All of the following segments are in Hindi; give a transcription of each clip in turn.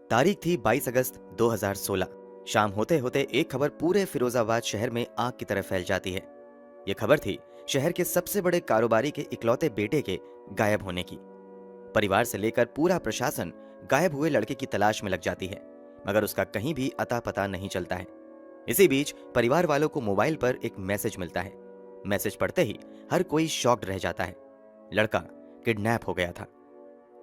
तारीख थी 22 अगस्त 2016। शाम होते होते एक खबर पूरे फिरोजाबाद शहर में आग की तरह फैल जाती है। यह खबर थी शहर के सबसे बड़े कारोबारी के इकलौते बेटे के गायब होने की। परिवार से लेकर पूरा प्रशासन गायब हुए लड़के की तलाश में लग जाती है, मगर उसका कहीं भी अता पता नहीं चलता है। इसी बीच परिवार वालों को मोबाइल पर एक मैसेज मिलता है। मैसेज पढ़ते ही हर कोई शॉक्ड रह जाता है। लड़का किडनैप हो गया था।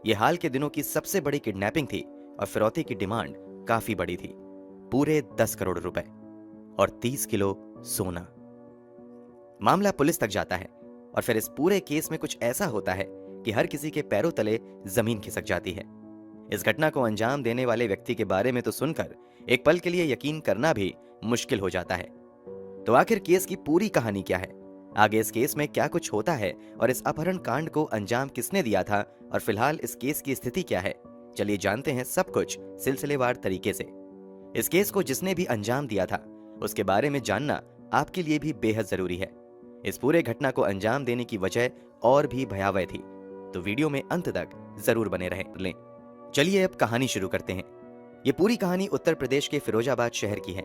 यह हाल के दिनों की सबसे बड़ी किडनैपिंग थी और फिरौती की डिमांड काफी बड़ी थी, पूरे 10 करोड़ रुपए और 30 किलो सोना। मामला पुलिस तक जाता है और फिर इस पूरे केस में कुछ ऐसा होता है कि हर किसी के पैरों तले जमीन खिसक जाती है। इस घटना को अंजाम देने वाले व्यक्ति के बारे में तो सुनकर एक पल के लिए यकीन करना भी मुश्किल हो जाता है। तो आखिर केस की पूरी कहानी क्या है, आगे इस केस में क्या कुछ होता है और इस अपहरण कांड को अंजाम किसने दिया था और फिलहाल इस केस की स्थिति क्या है, चलिए जानते हैं सब कुछ सिलसिलेवार तरीके से। इस केस को जिसने भी अंजाम दिया था उसके बारे में जानना आपके लिए भी बेहद जरूरी है। इस पूरे घटना को अंजाम देने की वजह और भी भयावह थी, तो वीडियो में अंत तक जरूर बने रहें। चलिए अब कहानी शुरू करते हैं। ये पूरी कहानी उत्तर प्रदेश के फिरोजाबाद शहर की है।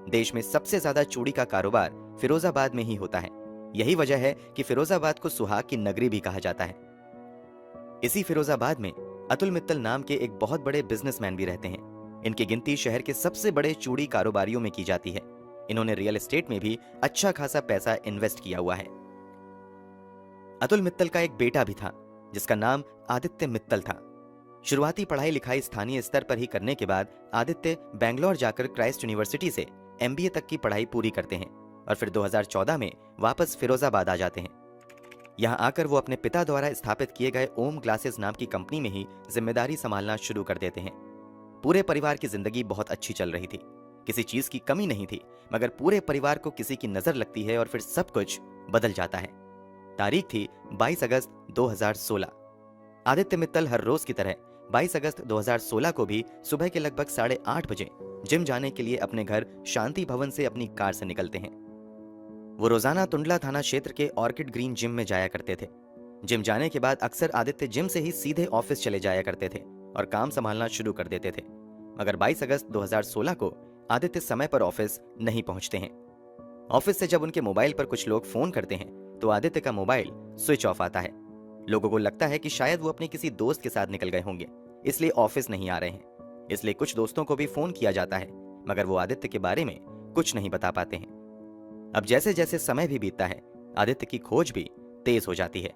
देश में सबसे ज्यादा चूड़ी का कारोबार फिरोजाबाद में ही होता है। यही वजह है कि फिरोजाबाद को सुहाग की नगरी भी कहा जाता है। इसी फिरोजाबाद में अतुल मित्तल नाम के एक बहुत बड़े बिजनेसमैन भी रहते हैं। इनकी गिनती शहर के सबसे बड़े चूड़ी कारोबारियों में की जाती है। इन्होंने रियल एस्टेट में भी अच्छा खासा पैसा इन्वेस्ट किया हुआ है। अतुल मित्तल का एक बेटा भी था जिसका नाम आदित्य मित्तल था। शुरुआती पढ़ाई लिखाई स्थानीय स्तर पर ही करने के बाद आदित्य बेंगलोर जाकर क्राइस्ट यूनिवर्सिटी से एमबीए तक की पढ़ाई पूरी करते हैं और फिर 2014 में वापस फिरोजाबाद आ जाते हैं। यहां आकर वो अपने पिता द्वारा स्थापित किए गए ओम ग्लासेस नाम की कंपनी में ही जिम्मेदारी संभालना शुरू कर देते हैं। पूरे परिवार की जिंदगी बहुत अच्छी चल रही थी, किसी चीज की कमी नहीं थी, मगर पूरे परिवार को किसी की नजर लगती है और फिर सब कुछ बदल जाता है। तारीख थी 22 अगस्त 2016। आदित्य मित्तल हर रोज की तरह 22 अगस्त 2016 को भी सुबह के लगभग 8:30 बजे जिम जाने के लिए अपने घर शांति भवन से अपनी कार से निकलते हैं। वो रोजाना टुंडला थाना क्षेत्र के ऑर्किड ग्रीन जिम में जाया करते थे। जिम जाने के बाद अक्सर आदित्य जिम से ही सीधे ऑफिस चले जाया करते थे और काम संभालना शुरू कर देते थे। मगर 22 अगस्त 2016 को आदित्य समय पर ऑफिस नहीं पहुंचते हैं। ऑफिस से जब उनके मोबाइल पर कुछ लोग फोन करते हैं तो आदित्य का मोबाइल स्विच ऑफ आता है। लोगों को लगता है कि शायद वो अपने किसी दोस्त के साथ निकल गए होंगे, इसलिए ऑफिस नहीं आ रहे हैं। इसलिए कुछ दोस्तों को भी फोन किया जाता है, मगर वो आदित्य के बारे में कुछ नहीं बता पाते हैं। अब जैसे जैसे समय भी बीतता है आदित्य की खोज भी तेज हो जाती है।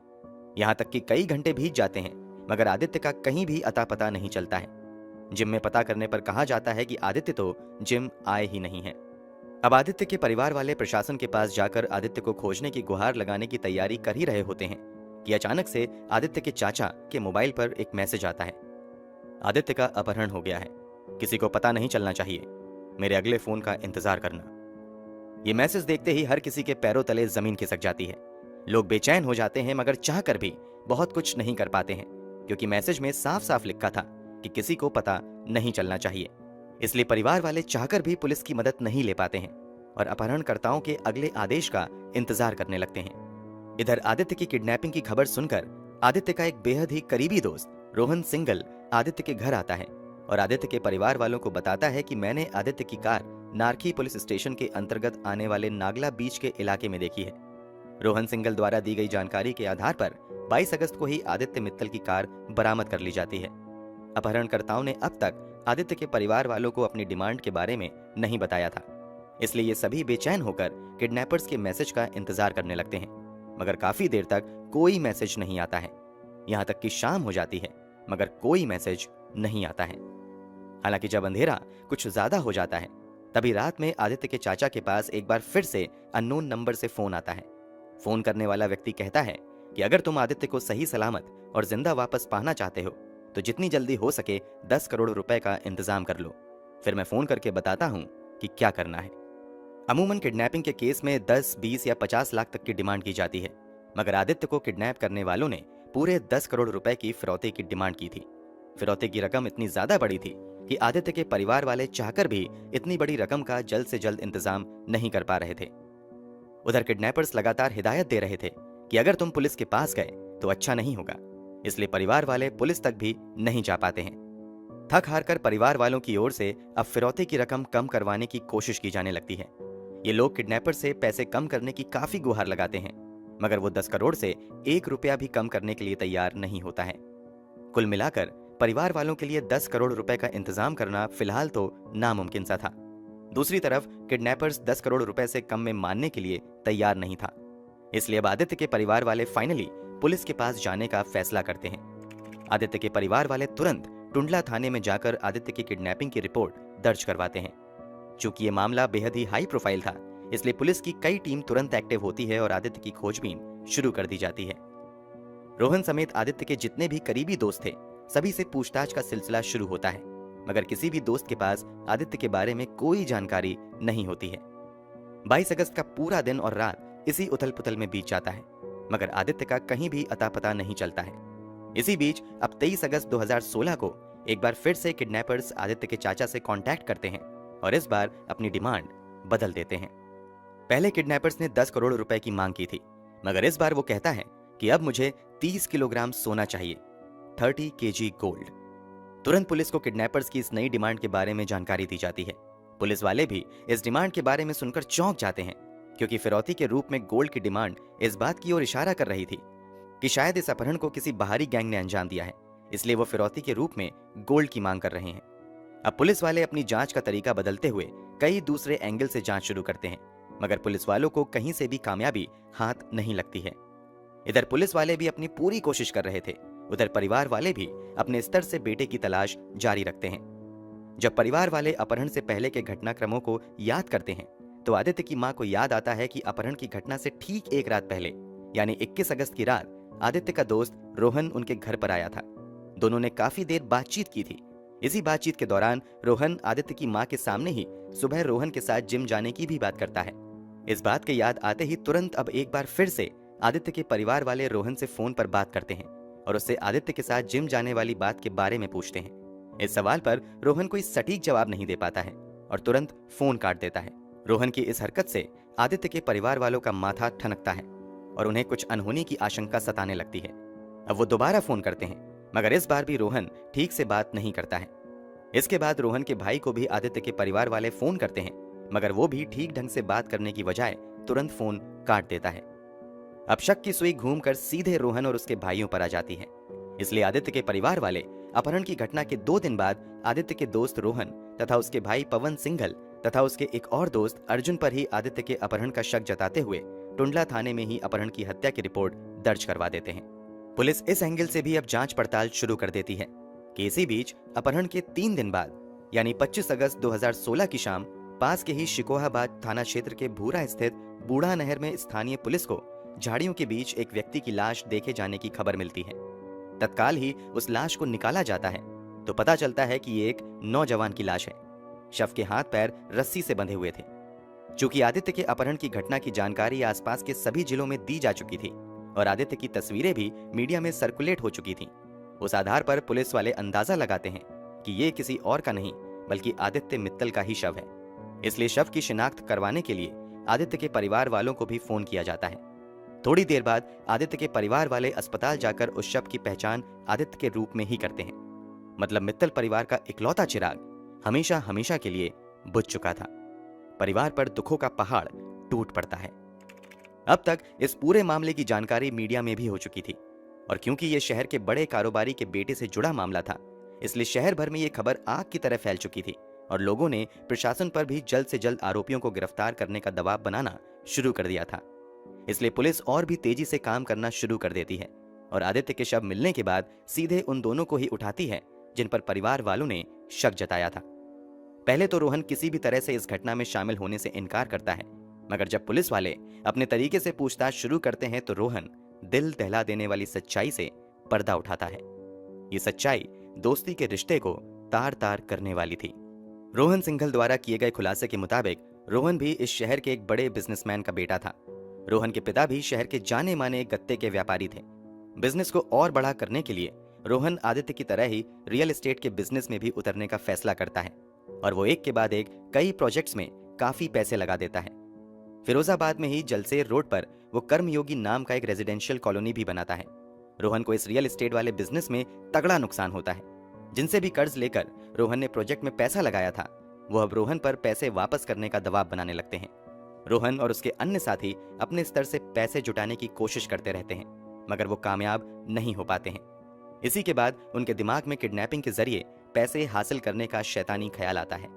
यहां तक कि कई घंटे बीत जाते हैं मगर आदित्य का कहीं भी अता पता नहीं चलता है। जिम में पता करने पर कहा जाता है कि आदित्य तो जिम आए ही नहीं है। अब आदित्य के परिवार वाले प्रशासन के पास जाकर आदित्य को खोजने की गुहार लगाने की तैयारी कर ही रहे होते हैं कि अचानक से आदित्य के चाचा के मोबाइल पर एक मैसेज आता है। आदित्य का अपहरण हो गया है, किसी को पता नहीं चलना चाहिए, मेरे अगले फोन का इंतजार करना। ये मैसेज देखते ही हर किसी के पैरों तले जमीन खिसक जाती है। लोग बेचैन हो जाते हैं मगर चाहकर भी बहुत कुछ नहीं कर पाते हैं, क्योंकि मैसेज में साफ साफ लिखा था कि किसी को पता नहीं चलना चाहिए। इसलिए परिवार वाले चाहकर भी पुलिस की मदद नहीं ले पाते हैं और अपहरणकर्ताओं के अगले आदेश का इंतजार करने लगते हैं। इधर आदित्य की किडनैपिंग की खबर सुनकर आदित्य का एक बेहद ही करीबी दोस्त रोहन सिंगल आदित्य के घर आता है और आदित्य के परिवार वालों को बताता है कि मैंने आदित्य की कार नारखी पुलिस स्टेशन के अंतर्गत आने वाले नागला बीच के इलाके में देखी है। रोहन सिंगल द्वारा दी गई जानकारी के आधार पर 22 अगस्त को ही आदित्य मित्तल की कार बरामद कर ली जाती है। अपहरणकर्ताओं ने अब तक आदित्य के परिवार वालों को अपनी डिमांड के बारे में नहीं बताया था, इसलिए ये सभी बेचैन होकर किडनैपर्स के मैसेज का इंतजार करने लगते हैं। मगर काफी देर तक कोई मैसेज नहीं आता है। यहां तक कि शाम हो जाती है मगर कोई मैसेज नहीं आता है। हालांकि जब अंधेरा कुछ ज्यादा हो जाता है तभी रात में आदित्य के चाचा के पास एक बार फिर से अननोन नंबर से फोन आता है। फोन करने वाला व्यक्ति कहता है कि अगर तुम आदित्य को सही सलामत और जिंदा वापस पाना चाहते हो तो जितनी जल्दी हो सके 10 करोड़ रुपए का इंतजाम कर लो, फिर मैं फोन करके बताता हूं कि क्या करना है। अमूमन किडनैपिंग के केस में 10, 20 या 50 लाख तक की डिमांड की जाती है, मगर आदित्य को किडनैप करने वालों ने पूरे 10 करोड़ रुपए की फिरौती की डिमांड की थी। फिरौती की रकम इतनी ज्यादा बड़ी थी कि आदित्य के परिवार वाले चाहकर भी इतनी बड़ी रकम का जल्द से जल्द इंतजाम नहीं कर पा रहे थे। उधर किडनैपर्स लगातार हिदायत दे रहे थे कि अगर तुम पुलिस के पास गए तो अच्छा नहीं होगा, इसलिए परिवार वाले पुलिस तक भी नहीं जा पाते हैं। थक हार कर परिवार वालों की ओर से अब फिरौती की रकम कम करवाने की कोशिश की जाने लगती है। ये लोग किडनैपर से पैसे कम करने की काफी गुहार लगाते हैं, मगर वो 10 करोड़ से 1 रुपया भी कम करने के लिए तैयार नहीं होता है। कुल मिलाकर परिवार वालों के लिए 10 करोड़ रुपए का इंतजाम करना फिलहाल तो नामुमकिन सा था। दूसरी तरफ किडनैपर्स 10 करोड़ रुपए से कम में मानने के लिए तैयार नहीं था। इसलिए अब आदित्य के परिवार वाले फाइनली पुलिस के पास जाने का फैसला करते हैं। आदित्य के परिवार वाले तुरंत टुंडला थाने में जाकर आदित्य की किडनैपिंग की रिपोर्ट दर्ज करवाते हैं। चूंकि ये मामला बेहद ही हाई प्रोफाइल था, इसलिए पुलिस की कई टीम तुरंत एक्टिव होती है और आदित्य की खोजबीन शुरू कर दी जाती है। रोहन समेत आदित्य के जितने भी करीबी दोस्त थे, सभी से पूछताछ का सिलसिला शुरू होता है, मगर किसी भी दोस्त के पास आदित्य के बारे में कोई जानकारी नहीं होती है। 22 अगस्त का पूरा दिन और रात इसी उथल पुथल में बीत जाता है, मगर आदित्य का कहीं भी अता पता नहीं चलता है। इसी बीच अब 23 अगस्त 2016 को एक बार फिर से किडनैपर्स आदित्य के चाचा से कांटेक्ट करते हैं और इस बार अपनी डिमांड बदल देते हैं। पहले किडनैपर्स ने 10 करोड़ रुपए की मांग की थी, मगर इस बार वो कहता है कि अब मुझे 30 किलोग्राम सोना चाहिए, 30 kg गोल्ड। तुरंत पुलिस को किडनैपर्स की इस नई डिमांड के बारे में जानकारी दी जाती है। पुलिस वाले भी इस डिमांड के बारे में सुनकर चौंक जाते हैं, क्योंकि फिरौती के रूप में गोल्ड की डिमांड इस बात की ओर इशारा कर रही थी कि शायद इस अपहरण को किसी बाहरी गैंग ने अंजाम दिया है, इसलिए वो फिरौती के रूप में गोल्ड की मांग कर रहे हैं। अब पुलिस वाले अपनी जांच का तरीका बदलते हुए कई दूसरे एंगल से जांच शुरू करते हैं, मगर पुलिस वालों को कहीं से भी कामयाबी हाथ नहीं लगती है। इधर पुलिस वाले भी अपनी पूरी कोशिश कर रहे थे, उधर परिवार वाले भी अपने स्तर से बेटे की तलाश जारी रखते हैं। जब परिवार वाले अपहरण से पहले के घटनाक्रमों को याद करते हैं, तो आदित्य की मां को याद आता है कि अपहरण की घटना से ठीक एक रात पहले, यानी 21 अगस्त की रात, आदित्य का दोस्त रोहन उनके घर पर आया था। दोनों ने काफी देर बातचीत की थी। इसी बातचीत के दौरान रोहन आदित्य की मां के सामने ही सुबह रोहन के साथ जिम जाने की भी बात करता है। इस बात के याद आते ही तुरंत अब एक बार फिर से आदित्य के परिवार वाले रोहन से फोन पर बात करते हैं और उससे आदित्य के साथ जिम जाने वाली बात के बारे में पूछते हैं। इस सवाल पर रोहन कोई सटीक जवाब नहीं दे पाता है और तुरंत फोन काट देता है। रोहन की इस हरकत से आदित्य के परिवार वालों का माथा ठनकता है और उन्हें कुछ अनहोनी की आशंका सताने लगती है। अब वो दोबारा फोन करते हैं, मगर इस बार भी रोहन ठीक से बात नहीं करता है। इसके बाद रोहन के भाई को भी आदित्य के परिवार वाले फोन करते हैं, मगर वो भी ठीक ढंग से बात करने की बजाय तुरंत फोन काट देता है। अब शक की सुई घूमकर सीधे रोहन और उसके भाइयों पर आ जाती है। इसलिए आदित्य के परिवार वाले अपहरण की घटना के 2 दिन बाद आदित्य के दोस्त रोहन तथा उसके भाई पवन सिंघल तथा उसके एक और दोस्त अर्जुन पर ही आदित्य के अपहरण का शक जताते हुए टुंडला थाने में ही अपहरण की हत्या की रिपोर्ट दर्ज करवा देते हैं। पुलिस इस एंगल से भी अब जांच पड़ताल शुरू कर देती है कि इसी बीच अपहरण के 3 दिन बाद, यानी 25 अगस्त 2016 की शाम, पास के ही शिकोहाबाद थाना क्षेत्र के भूरा स्थित बूढ़ा नहर में स्थानीय पुलिस को झाड़ियों के बीच एक व्यक्ति की लाश देखे जाने की खबर मिलती है। तत्काल ही उस लाश को निकाला जाता है तो पता चलता है कि ये एक नौजवान की लाश है। शव के हाथ पैर रस्सी से बंधे हुए थे। चूंकि आदित्य के अपहरण की घटना की जानकारी आसपास के सभी जिलों में दी जा चुकी थी और आदित्य की तस्वीरें भी मीडिया में सर्कुलेट हो चुकी थीं, उस आधार पर पुलिस वाले अंदाजा लगाते हैं कि ये किसी और का नहीं बल्कि आदित्य मित्तल का ही शव है। इसलिए शव की शिनाख्त करवाने के लिए आदित्य के परिवार वालों को भी फोन किया जाता है। थोड़ी देर बाद आदित्य के परिवार वाले अस्पताल जाकर उस शव की पहचान आदित्य के रूप में ही करते हैं। मतलब मित्तल परिवार का इकलौता चिराग हमेशा हमेशा के लिए बुझ चुका था। परिवार पर दुखों का पहाड़ टूट पड़ता है। अब तक इस पूरे मामले की जानकारी मीडिया में भी हो चुकी थी और क्योंकि यह शहर के बड़े कारोबारी के बेटे से जुड़ा मामला था, इसलिए शहर भर में यह खबर आग की तरह फैल चुकी थी और लोगों ने प्रशासन पर भी जल्द से जल्द आरोपियों को गिरफ्तार करने का दबाव बनाना शुरू कर दिया था। इसलिए पुलिस और भी तेजी से काम करना शुरू कर देती है और आदित्य के शव मिलने के बाद सीधे उन दोनों को ही उठाती है जिन पर परिवार वालों ने शक जताया था। पहले तो रोहन किसी भी तरह से इस घटना में शामिल होने से इनकार करता है, मगर जब पुलिस वाले अपने तरीके से पूछताछ शुरू करते हैं तो रोहन दिल दहला देने वाली सच्चाई से पर्दा उठाता है। ये सच्चाई दोस्ती के रिश्ते को तार तार करने वाली थी। रोहन सिंघल द्वारा किए गए खुलासे के मुताबिक रोहन भी इस शहर के एक बड़े बिजनेसमैन का बेटा था। रोहन के पिता भी शहर के जाने माने गत्ते के व्यापारी थे। बिजनेस को और बड़ा करने के लिए रोहन आदित्य की तरह ही रियल एस्टेट के बिजनेस में भी उतरने का फैसला करता है और वो एक के बाद एक कई प्रोजेक्ट्स में काफी पैसे लगा देता है। फिरोजाबाद में ही जलसेर रोड पर वो कर्मयोगी नाम का एक रेजिडेंशियल कॉलोनी भी बनाता है। रोहन को इस रियल एस्टेट वाले बिजनेस में तगड़ा नुकसान होता है। जिनसे भी कर्ज लेकर रोहन ने प्रोजेक्ट में पैसा लगाया था, वो अब रोहन पर पैसे वापस करने का दबाव बनाने लगते हैं। रोहन और उसके अन्य साथी अपने स्तर से पैसे जुटाने की कोशिश करते रहते हैं, मगर वो कामयाब नहीं हो पाते हैं। इसी के बाद उनके दिमाग में किडनैपिंग के जरिए पैसे हासिल करने का शैतानी ख्याल आता है।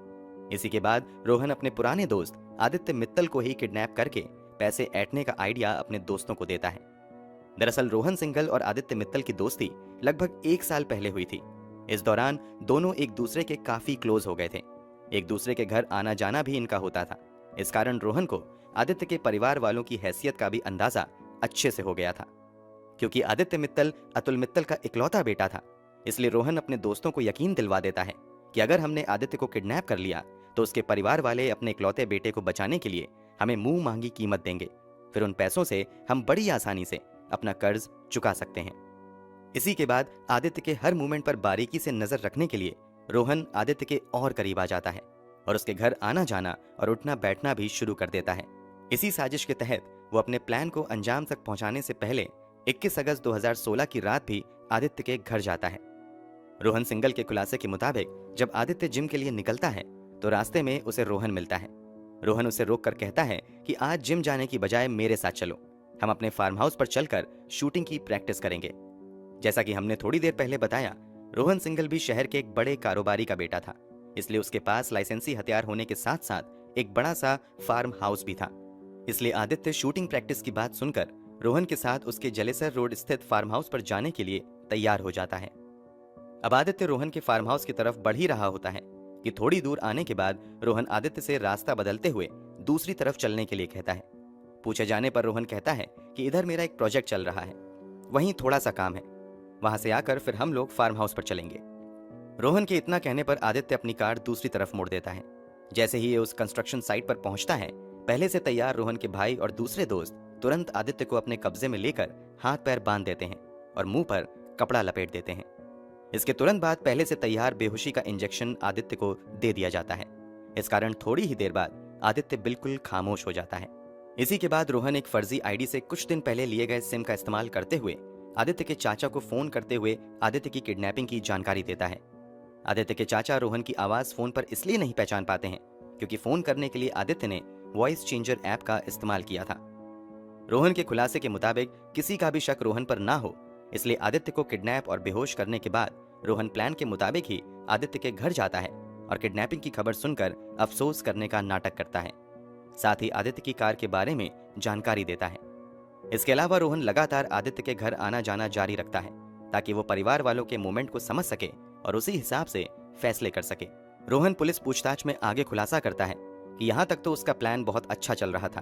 इसी के बाद रोहन अपने पुराने दोस्त आदित्य मित्तल को ही किडनैप करके पैसे ऐंठने का आइडिया अपने दोस्तों को देता है। दरअसल रोहन सिंघल और आदित्य मित्तल की दोस्ती लगभग 1 साल पहले हुई थी। इस दौरान दोनों एक दूसरे के काफी क्लोज हो गए थे। एक दूसरे के घर आना जाना भी इनका होता था। इस कारण रोहन को आदित्य के परिवार वालों की हैसियत का भी अंदाजा अच्छे से हो गया था। क्योंकि आदित्य मित्तल अतुल मित्तल का इकलौता बेटा था, इसलिए रोहन अपने दोस्तों को यकीन दिलवा देता है कि अगर हमने आदित्य को किडनैप कर लिया तो उसके परिवार वाले अपने इकलौते बेटे को बचाने के लिए हमें मुंह मांगी कीमत देंगे। फिर उन पैसों से हम बड़ी आसानी से अपना कर्ज चुका सकते हैं। इसी के बाद आदित्य के हर मूवमेंट पर बारीकी से नजर रखने के लिए रोहन आदित्य के और करीब आ जाता है और उसके घर आना जाना और उठना बैठना भी शुरू कर देता है। इसी साजिश के तहत वो अपने प्लान को अंजाम तक पहुंचाने से पहले 21 अगस्त 2016 की रात भी आदित्य के घर जाता है। रोहन सिंघल के खुलासे के मुताबिक जब आदित्य जिम के लिए निकलता है तो रास्ते में उसे रोहन मिलता है। रोहन उसे रोककर कहता है कि आज जिम जाने की बजाय मेरे साथ चलो, हम अपने फार्म हाउस पर चलकर शूटिंग की प्रैक्टिस करेंगे। जैसा कि हमने थोड़ी देर पहले बताया, रोहन सिंघल भी शहर के एक बड़े कारोबारी का बेटा था, इसलिए उसके पास लाइसेंसी हथियार होने के साथ साथ एक बड़ा सा फार्म हाउस भी था। इसलिए आदित्य शूटिंग प्रैक्टिस की बात सुनकर रोहन के साथ उसके जलेसर रोड स्थित फार्म हाउस पर जाने के लिए तैयार हो जाता है। अब आदित्य रोहन के फार्म हाउस की तरफ बढ़ ही रहा होता है कि थोड़ी दूर आने के बाद रोहन आदित्य से रास्ता बदलते हुए दूसरी तरफ चलने के लिए कहता है। पूछे जाने पर रोहन कहता है कि इधर मेरा एक प्रोजेक्ट चल रहा है, वहीं थोड़ा सा काम है, वहां से आकर फिर हम लोग फार्म हाउस पर चलेंगे। रोहन के इतना कहने पर आदित्य अपनी कार दूसरी तरफ मोड़ देता है। जैसे ही ये उस कंस्ट्रक्शन साइट पर पहुंचता है, पहले से तैयार रोहन के भाई और दूसरे दोस्त तुरंत आदित्य को अपने कब्जे में लेकर हाथ पैर बांध देते हैं और मुंह पर कपड़ा लपेट देते हैं। इसके तुरंत बाद पहले से तैयार बेहोशी का इंजेक्शन आदित्य को दे दिया जाता है। इस कारण थोड़ी ही देर बाद आदित्य बिल्कुल खामोश हो जाता है। इसी के बाद रोहन एक फर्जी आईडी से कुछ दिन पहले लिए गए सिम का इस्तेमाल करते हुए आदित्य के चाचा को फोन करते हुए आदित्य की किडनैपिंग की जानकारी देता है। आदित्य के चाचा रोहन की आवाज फोन पर इसलिए नहीं पहचान पाते हैं क्योंकि फोन करने के लिए आदित्य ने वॉइस चेंजर ऐप का इस्तेमाल किया था। रोहन के खुलासे के मुताबिक किसी का भी शक रोहन पर ना हो, इसलिए आदित्य को किडनैप और बेहोश करने के बाद रोहन प्लान के मुताबिक ही आदित्य के घर जाता है और किडनैपिंग की खबर सुनकर अफसोस करने का नाटक करता है। साथ ही आदित्य की कार के बारे में जानकारी देता है। इसके अलावा रोहन लगातार आदित्य के घर आना जाना जारी रखता है ताकि वो परिवार वालों के मूवमेंट को समझ सके और उसी हिसाब से फैसले कर सके। रोहन पुलिस पूछताछ में आगे खुलासा करता है कि यहाँ तक तो उसका प्लान बहुत अच्छा चल रहा था,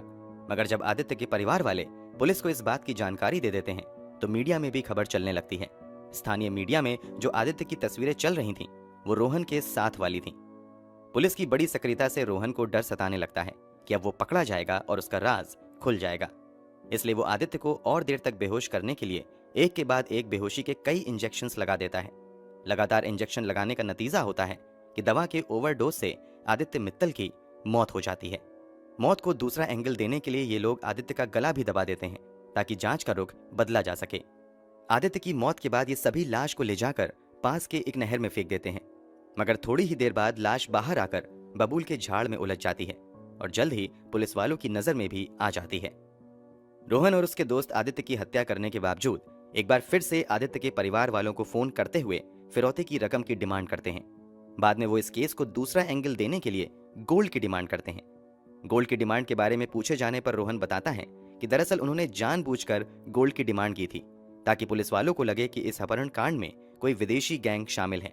मगर जब आदित्य के परिवार वाले पुलिस को इस बात की जानकारी दे देते हैं तो मीडिया में भी खबर चलने लगती है। स्थानीय मीडिया में जो आदित्य की तस्वीरें चल रही थीं, वो रोहन के साथ वाली थीं। पुलिस की बड़ी सक्रियता से रोहन को डर सताने लगता है कि अब वो पकड़ा जाएगा और उसका राज खुल जाएगा। इसलिए वो आदित्य को और देर तक बेहोश करने के लिए एक के बाद एक बेहोशी के कई इंजेक्शंस लगा देता है। लगातार इंजेक्शन लगाने का नतीजा होता है कि दवा के ओवरडोज से आदित्य मित्तल की मौत हो जाती है। मौत को दूसरा एंगल देने के लिए ये लोग आदित्य का गला भी दबा देते हैं ताकि जांच का रुख बदला जा सके। आदित्य की मौत के बाद ये सभी लाश को ले जाकर पास के एक नहर में फेंक देते हैं, मगर थोड़ी ही देर बाद लाश बाहर आकर बबूल के झाड़ में उलझ जाती है और जल्द ही पुलिस वालों की नजर में भी आ जाती है। रोहन और उसके दोस्त आदित्य की हत्या करने के बावजूद एक बार फिर से आदित्य के परिवार वालों को फोन करते हुए फिरौती की रकम की डिमांड करते हैं। बाद में वो इस केस को दूसरा एंगल देने के लिए गोल्ड की डिमांड करते हैं। गोल्ड की डिमांड के बारे में पूछे जाने पर रोहन बताता है कि दरअसल उन्होंने जानबूझकर गोल्ड की डिमांड की थी ताकि पुलिस वालों को लगे कि इस अपहरण कांड में कोई विदेशी गैंग शामिल है।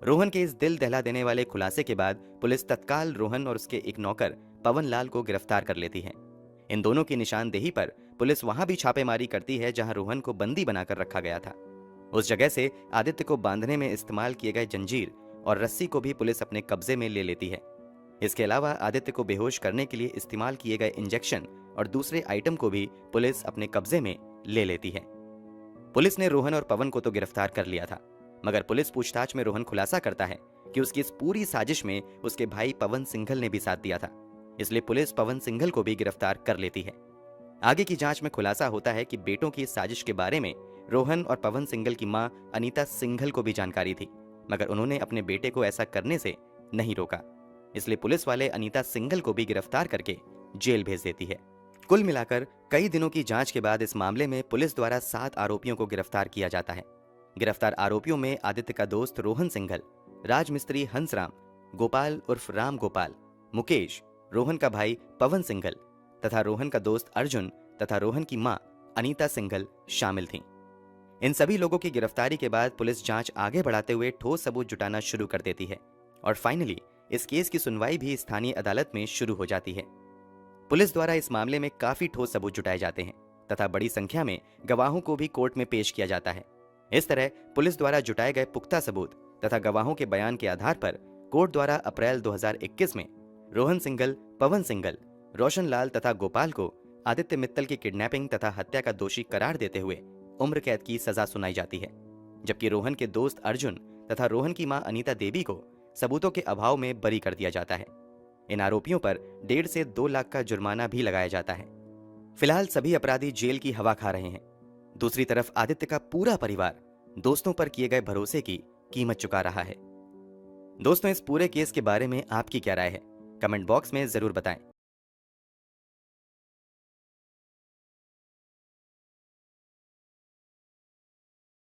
रोहन के इस दिल दहला देने वाले खुलासे के बाद पुलिस तत्काल रोहन और उसके एक नौकर पवन लाल को गिरफ्तार कर लेती है। इन दोनों की निशानदेही पर पुलिस वहां भी छापेमारी करती है जहां रोहन को बंदी बनाकर रखा गया था। उस जगह से आदित्य को बांधने में इस्तेमाल किए गए जंजीर और रस्सी को भी पुलिस अपने कब्जे में ले लेती है। इसके अलावा आदित्य को बेहोश करने के लिए इस्तेमाल किए गए इंजेक्शन और दूसरे आइटम को भी पुलिस अपने कब्जे में ले लेती है। पुलिस ने रोहन और पवन को तो गिरफ्तार कर लिया था, मगर पुलिस पूछताछ में रोहन खुलासा करता है कि उसकी इस पूरी साजिश में उसके भाई पवन सिंघल ने भी साथ दिया था, इसलिए पुलिस पवन सिंघल को भी गिरफ्तार कर लेती है। आगे की जांच में खुलासा होता है कि बेटों की इस साजिश के बारे में रोहन और पवन सिंघल की मां अनीता सिंघल को भी जानकारी थी, मगर उन्होंने अपने बेटे को ऐसा करने से नहीं रोका। इसलिए पुलिस वाले अनीता सिंघल को भी गिरफ्तार करके जेल भेज देती है। कुल मिलाकर कई दिनों की जांच के बाद इस मामले में पुलिस द्वारा 7 आरोपियों को गिरफ्तार किया जाता है। गिरफ्तार आरोपियों में आदित्य का दोस्त रोहन सिंघल, राजमिस्त्री हंसराम, गोपाल उर्फ राम गोपाल, मुकेश, रोहन का भाई पवन सिंघल तथा रोहन का दोस्त अर्जुन तथा रोहन की मां अनीता सिंघल शामिल थीं। इन सभी लोगों की गिरफ्तारी के बाद पुलिस जांच आगे बढ़ाते हुए ठोस सबूत जुटाना शुरू कर देती है और फाइनली इस केस की सुनवाई भी स्थानीय अदालत में शुरू हो जाती है। पुलिस द्वारा इस मामले में काफी ठोस सबूत जुटाए जाते हैं तथा बड़ी संख्या में गवाहों को भी कोर्ट में पेश किया जाता है। इस तरह पुलिस द्वारा जुटाए गए पुख्ता सबूत तथा गवाहों के बयान के आधार पर कोर्ट द्वारा अप्रैल 2021 में रोहन सिंघल, पवन सिंघल, रोशन लाल तथा गोपाल को आदित्य मित्तल की किडनैपिंग तथा हत्या का दोषी करार देते हुए उम्र कैद की सजा सुनाई जाती है, जबकि रोहन के दोस्त अर्जुन तथा रोहन की मां अनीता देवी को सबूतों के अभाव में बरी कर दिया जाता है। इन आरोपियों पर 1.5 से 2 लाख का जुर्माना भी लगाया जाता है। फिलहाल सभी अपराधी जेल की हवा खा रहे हैं। दूसरी तरफ आदित्य का पूरा परिवार दोस्तों पर किए गए भरोसे की कीमत चुका रहा है। दोस्तों, इस पूरे केस के बारे में आपकी क्या राय है? कमेंट बॉक्स में जरूर बताएं।